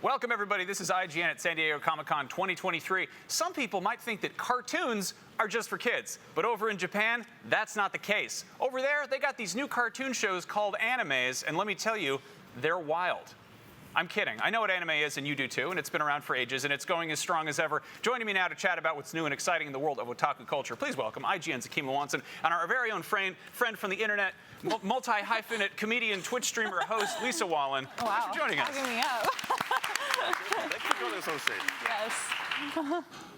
Welcome, everybody. This is IGN at San Diego Comic-Con 2023. Some people might think that cartoons are just for kids, but over in Japan, that's not the case. Over there, they got these new cartoon shows called animes, and let me tell you, they're wild. I'm kidding. I know what anime is, and you do too, and it's been around for ages, and it's going as strong as ever. Joining me now to chat about what's new and exciting in the world of otaku culture, please welcome IGN's Akeem Lawanson and our very own friend from the internet, multi-hyphenate comedian, Twitch streamer, host, Lisa Wallen. Oh, wow. Thanks for joining us. Hugging me up. Thanks for joining us on stage. Yes.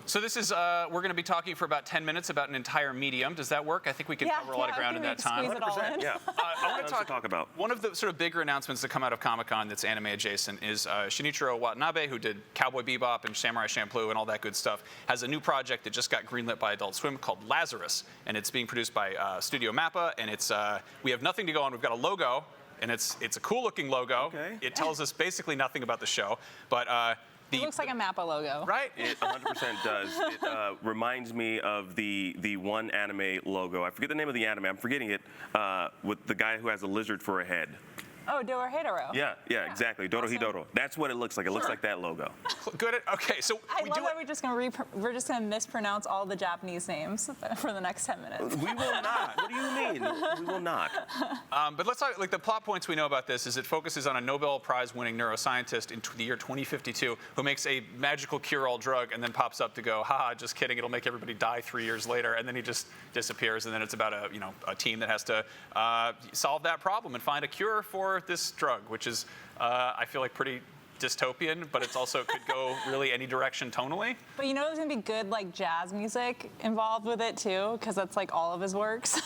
So this is, we're going to be talking for about 10 minutes about an entire medium. Does that work? I think we can cover a lot of ground in that time. 100%, yeah. I want to talk about one of the sort of bigger announcements that come out of Comic-Con that's anime adjacent is Shinichiro Watanabe, who did Cowboy Bebop and Samurai Champloo and all that good stuff, has a new project that just got greenlit by Adult Swim called Lazarus, and it's being produced by Studio MAPPA, and it's we have nothing to go on. We've got a logo, and it's a cool-looking logo. Okay. It tells us basically nothing about the show, but It looks like a MAPPA logo. right? It 100% does. It reminds me of the one anime logo. I forget the name of the anime. I'm forgetting it. With the guy who has a lizard for a head. Oh, Dorohedoro. Yeah, exactly. Dorohedoro. That's what it looks like. It looks like that logo. Good. Okay, so I love that we're just gonna mispronounce all the Japanese names for the next 10 minutes. We will not. What do you mean? We will not. But let's talk, like the plot points we know about this is it focuses on a Nobel Prize winning neuroscientist in the year 2052 who makes a magical cure-all drug and then pops up to go, haha, just kidding, it'll make everybody die 3 years later, and then he just disappears, and then it's about a team that has to solve that problem and find a cure for this drug, which is, I feel like, pretty dystopian, but it's also could go really any direction tonally. But you know there's gonna be good like jazz music involved with it too, because that's like all of his works.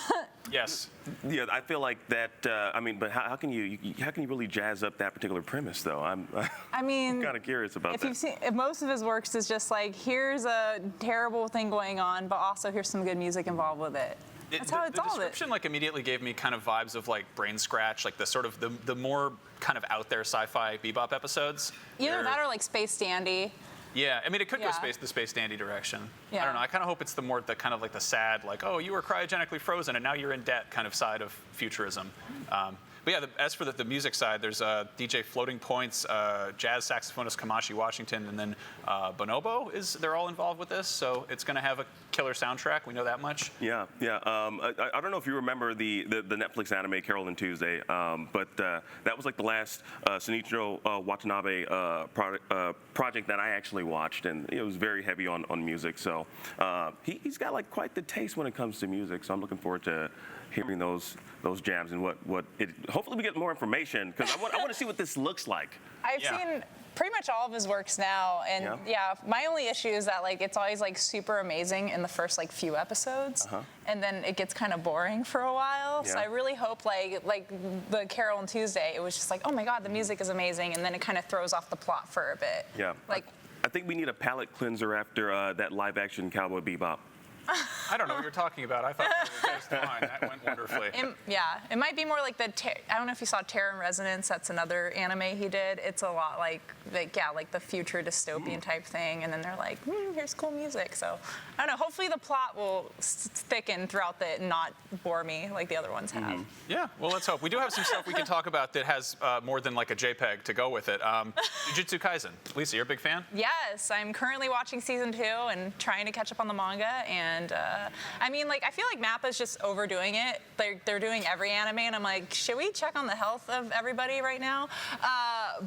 Yes. Yeah, I feel like that. I mean, but how can you really jazz up that particular premise, though? I mean, I'm kind of curious about if that. you've seen, if most of his works is just like, here's a terrible thing going on, but also here's some good music involved with it. That's how it's all of it. The description like immediately gave me kind of vibes of like Brain Scratch, like the sort of the more kind of out there sci-fi bebop episodes. Either that or like Space Dandy. Yeah, I mean, it could go Yeah. the Space Dandy direction. Yeah. I don't know. I kind of hope it's the more the kind of like the sad, like, oh, you were cryogenically frozen and now you're in debt kind of side of futurism. But yeah, as for the music side, there's DJ Floating Points, jazz saxophonist Kamashi Washington, and then Bonobo they're all involved with this. So it's going to have a killer soundtrack. We know that much. Yeah. I don't know if you remember the Netflix anime Carol and Tuesday, but that was like the last Shinichiro Watanabe project that I actually watched, and it was very heavy on music. So he's got like quite the taste when it comes to music. So I'm looking forward to hearing those jams and what it. Hopefully we get more information because I want to see what this looks like. I've seen pretty much all of his works now, and my only issue is that like it's always like super amazing in the first like few episodes, and then it gets kind of boring for a while. So I really hope like the Carol and Tuesday, it was just like, oh my God, the music is amazing, and then it kind of throws off the plot for a bit. Yeah. Like I think we need a palate cleanser after that live action Cowboy Bebop. I don't know what you're talking about. I thought that was just fine. That went wonderfully. It might be more like I don't know if you saw Terror in Resonance. That's another anime he did. It's a lot like the future dystopian type thing. And then they're like, here's cool music. So I don't know. Hopefully the plot will thicken throughout and not bore me like the other ones have. Yeah, well, let's hope. We do have some stuff we can talk about that has more than like a JPEG to go with it. Jujutsu Kaisen. Lisa, you're a big fan? Yes, I'm currently watching season 2 and trying to catch up on the manga. And I mean, like, I feel like MAPPA's just overdoing it. They're doing every anime, and I'm like, should we check on the health of everybody right now?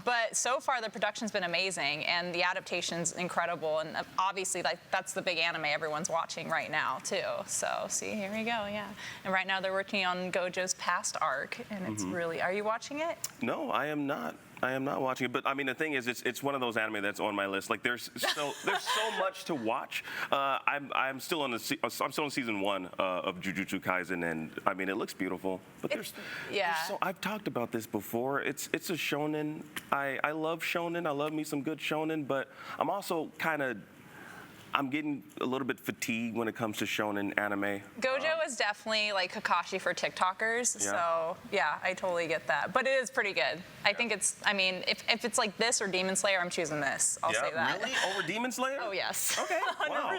But so far, the production's been amazing, and the adaptation's incredible. And obviously, like, that's the big anime everyone's watching right now, too. So, see, here we go, yeah. And right now, they're working on Gojo's past arc, and it's really. Are you watching it? No, I am not. I am not watching it, but I mean the thing is, it's one of those anime that's on my list. Like there's so much to watch. I'm still on season 1 of Jujutsu Kaisen, and I mean it looks beautiful. But I've talked about this before. It's a shonen. I love shonen. I love me some good shonen, but I'm also I'm getting a little bit fatigued when it comes to shonen anime. Gojo is definitely like Kakashi for TikTokers, so yeah, I totally get that. But it is pretty good. I think I mean, if it's like this or Demon Slayer, I'm choosing this. I'll say that. Really? Over Demon Slayer? Oh, yes. Okay, 100%. wow.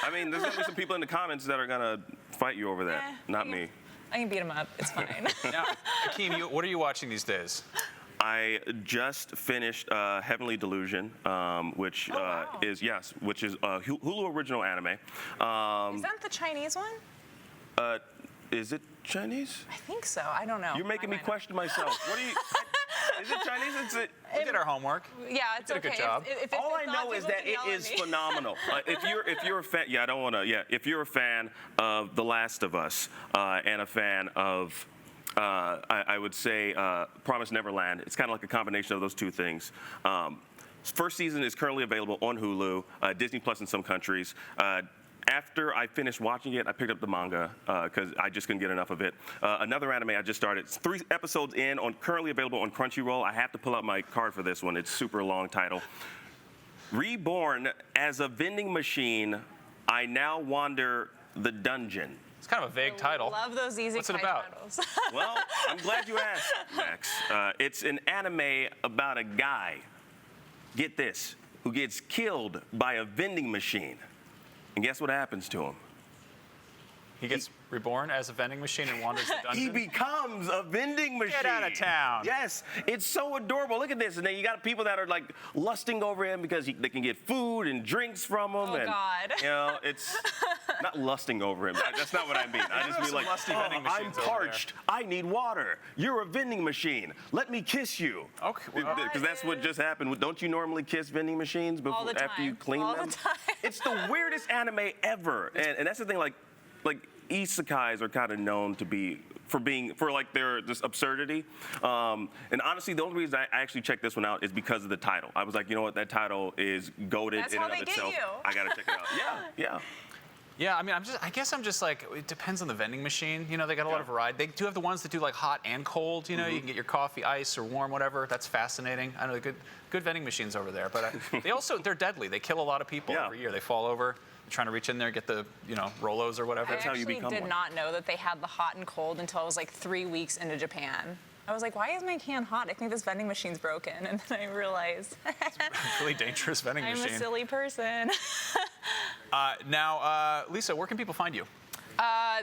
I mean, there's going to be some people in the comments that are going to fight you over that, not me. I can beat him up. It's fine. Now, Akeem, what are you watching these days? I just finished Heavenly Delusion, which is Hulu original anime. Is that the Chinese one? Is it Chinese? I think so. I don't know. You're making me question myself. What do you? Is it Chinese? We did our homework. Yeah, it's did a good okay. job. If All I it's not, know is people that can it yell at is me. phenomenal. If you're a fan, I don't want to. Yeah, if you're a fan of The Last of Us and a fan of, I would say, Promised Neverland, it's kind of like a combination of those two things. First season is currently available on Hulu, Disney Plus in some countries. After I finished watching it, I picked up the manga because I just couldn't get enough of it. Another anime I just started, it's 3 episodes in, currently available on Crunchyroll. I have to pull out my card for this one. It's super long title. Reborn, as a vending machine, I now wander the dungeon. It's kind of a vague title. Love those easy What's it about? titles. Well, I'm glad you asked, Max. It's an anime about a guy, get this, who gets killed by a vending machine. And guess what happens to him? He gets reborn as a vending machine and wanders the dungeon. He becomes a vending machine. Get out of town. Yes, it's so adorable. Look at this. And then you got people that are like lusting over him because they can get food and drinks from him. Oh, and, God. You know, it's not lusting over him. That's not what I mean. I just Some mean like, lusty vending I'm machines over parched. I need water. You're a vending machine. Let me kiss you. Okay, well- Because that's what just happened. Don't you normally kiss vending machines before All the after you time. clean All them? the time. It's the weirdest anime ever. And that's the thing, like isekais are kind of known to be for like their this absurdity. And honestly, the only reason I actually checked this one out is because of the title. I was like, you know what, that title is goated That's in how and of they get itself. you. I gotta check it out. Yeah. Yeah, I mean, I guess I'm just like, it depends on the vending machine. You know, they got a lot of variety. They do have the ones that do like hot and cold. You know, you can get your coffee, ice, or warm, whatever. That's fascinating. I know good vending machines over there. But they're deadly. They kill a lot of people every year. They fall over, trying to reach in there, get the Rolos or whatever. I That's how you actually become did one. not know that they had the hot and cold until I was like 3 weeks into Japan. I was like, why is my can hot? I think this vending machine's broken. And then I realized Really dangerous vending I'm machine. a silly person. Now, Lisa, where can people find you?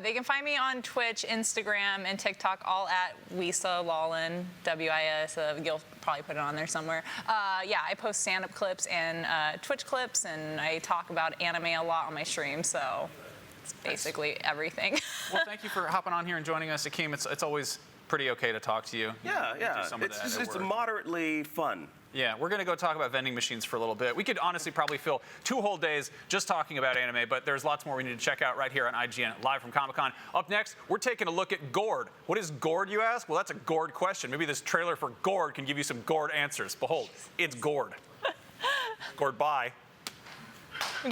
They can find me on Twitch, Instagram, and TikTok, all at Lisa Wallen, WIS. You'll probably put it on there somewhere. Yeah, I post stand-up clips and Twitch clips, and I talk about anime a lot on my stream, so it's basically everything. Well, thank you for hopping on here and joining us, Akeem. It's always pretty okay to talk to you. Yeah. Do some of that at It's work. moderately fun. Yeah, we're going to go talk about vending machines for a little bit. We could honestly probably fill 2 whole days just talking about anime, but there's lots more we need to check out right here on IGN, live from Comic-Con. Up next, we're taking a look at gourd. What is gourd, you ask? Well, that's a gourd question. Maybe this trailer for gourd can give you some gourd answers. Behold, it's gourd. Gourd, bye.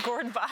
Gourd, bye.